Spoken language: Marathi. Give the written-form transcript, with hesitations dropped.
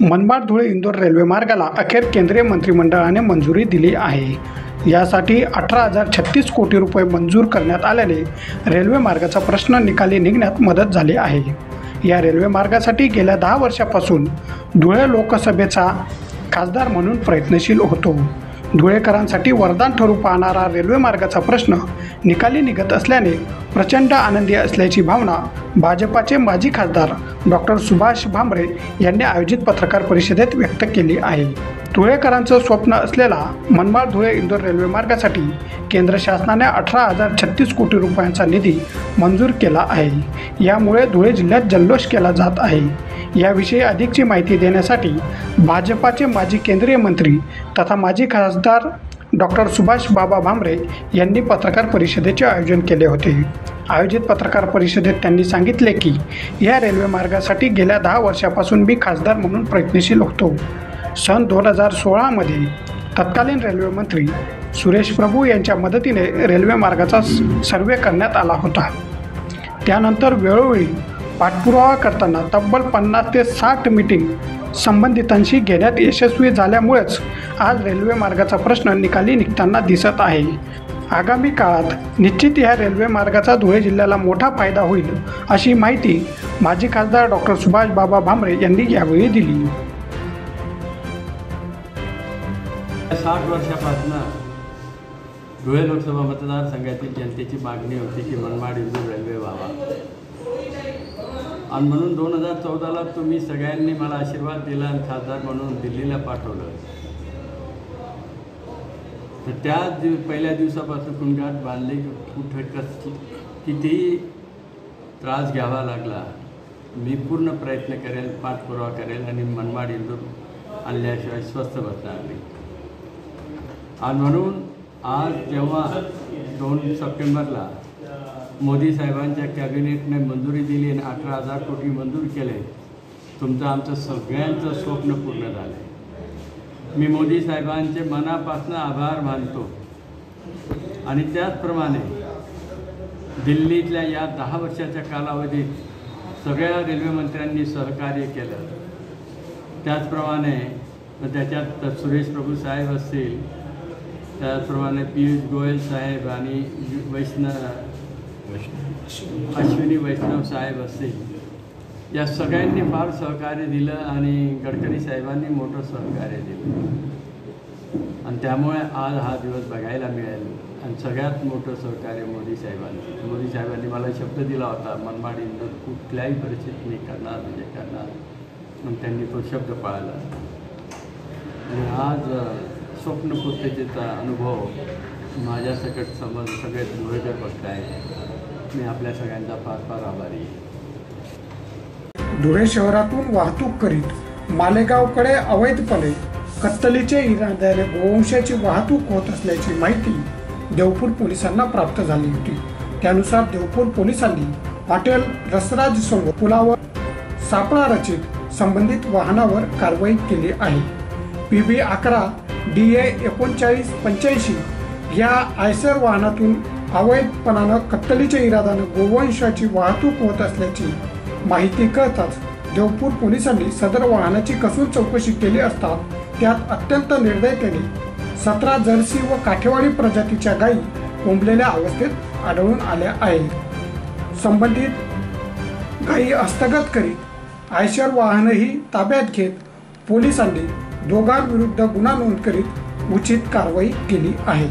मनमाड धुळे इंदोर रेल्वे मार्गाला अखेर केंद्रीय मंत्रिमंडळाने मंजुरी दिली आहे। यासाठी 18,036 कोटी रुपये मंजूर करण्यात आल्याने रेल्वे मार्गाचा प्रश्न निकाली निघण्यात मदत झाली आहे। या रेल्वे मार्गासाठी गेल्या 10 वर्षापासून धुळे लोकसभेचा खासदार म्हणून प्रयत्नशील होतो। धुळेकरांसाठी वरदान ठरू पाहणारा रेल्वे मार्गाचा प्रश्न निकाली निघत असल्याने प्रचंड आनंदी असल्याची भावना भाजपाचे माजी खासदार डॉक्टर सुभाष भामरे यांनी आयोजित पत्रकार परिषदेत व्यक्त केली आहे। धुळेकरांचं स्वप्न असलेला मनमाड धुळे इंदोर रेल्वे मार्गासाठी केंद्र शासनाने 18,036 कोटी रुपयांचा निधी मंजूर केला आहे। यामुळे धुळे जिल्ह्यात जल्लोष केला जात आहे। याविषयी अधिकची माहिती देण्यासाठी भाजपाचे माजी केंद्रीय मंत्री तथा माजी खासदार डॉक्टर सुभाष बाबा भामरे यांनी पत्रकार परिषदेचे आयोजन केले होते। आयोजित पत्रकार परिषदेत त्यांनी सांगितले की या रेल्वे मार्गासाठी गेल्या 10 वर्षापासून मी खासदार म्हणून प्रयत्नशील होतो। सन 2016 मध्ये तत्कालीन रेल्वे मंत्री सुरेश प्रभू यांच्या मदतीने रेल्वे मार्गाचा सर्वे करण्यात आला होता। त्यानंतर वेळोवेळी पाठपुरावा करताना तब्बल 50 ते 60 मीटिंग संबंधितांशी घेण्यात यशस्वी झाल्यामुळेच आज रेल्वे मार्गाचा प्रश्न निकाली निघताना दिसत आहे। आगामी काळात निश्चित या रेल्वे मार्गाचा धुळे जिल्ह्याला मोठा फायदा होईल अशी माहिती माजी खासदार डॉक्टर सुभाष बाबा भामरे यांनी यावेळी दिली। 60 वर्षापासून धुळे लोकसभा मतदारसंघातील जनतेची मागणी होती की मनमाड इंदोर रेल्वे व्हावा आणि म्हणून 2014ला तुम्ही सगळ्यांनी मला आशीर्वाद दिला आणि खासदार म्हणून दिल्लीला पाठवलं। तर त्या पहिल्या दिवसापासून कुंगाट बांधले कुठं कितीही त्रास घ्यावा लागला मी पूर्ण प्रयत्न करेल, पाठपुरावा करेल आणि मनमाड इंदोर आणल्याशिवाय स्वस्थ बसणार नाही। आणि म्हणून आज जेव्हा 2 सप्टेंबरला मोदी साहेबांच्या कॅबिनेटने मंजुरी दिली आणि 18,000 कोटी मंजूर केले, तुमचं आमचं सगळ्यांचं स्वप्न पूर्ण झालं। मी मोदी साहेबांचे मनापासून आभार मानतो आणि त्याचप्रमाणे दिल्लीतल्या या 10 वर्षाच्या कालावधीत सगळ्या रेल्वे मंत्र्यांनी सहकार्य केलं। त्याचप्रमाणे त्याच्यात सुरेश प्रभू साहेब असतील, त्याचप्रमाणे पियुष गोयल साहेब आणि अश्विनी वैष्णव साहेब असतील, या सगळ्यांनी फार सहकार्य दिलं आणि गडकरी साहेबांनी मोठं सहकार्य दिलं आणि त्यामुळे आज हा दिवस बघायला मिळेल। आणि सगळ्यात मोठं सहकार्य मोदी साहेबांनी मला शब्द दिला होता मनमाड इंदोर कुठल्याही परिस्थितीत मी करणार म्हणजे करणार आणि त्यांनी तो शब्द पाळला आणि आज स्वप्नपूर्ततेचा अनुभव माझ्या सकट सगळे धुळेकर बघताय। मी आपल्या सगळ्यांचा फार फार आभारी आहे। धुळे शहरातून वाहतूक करीत मालेगावकडे अवैधपणे कत्तलीचे इराद्याने गोवंशाची वाहतूक होत असल्याची माहिती देवपूर पोलिसांना प्राप्त झाली होती। त्यानुसार देवपूर पोलिसांनी हॉटेल रसराज समोर पुलावर सापळा रचित संबंधित वाहनावर कारवाई केली आहे। PB 11 DA 3985 या आयसर वाहनातून अवैधपणानं कत्तलीच्या इराद्यानं गोवंशाची वाहतूक होत असल्याची माहिती कळताच देवपूर पोलिसांनी सदर वाहनाची कसून चौकशी केली असता त्यात अत्यंत निर्दयतेने 17 जर्सी व काठेवाडी प्रजातीच्या गायी कोंबलेल्या अवस्थेत आढळून आल्या आहेत। संबंधित गायी हस्तगत करीत आयशर वाहनही ताब्यात घेत पोलिसांनी दोघांविरुद्ध गुन्हा नोंद करीत उचित कारवाई केली आहे।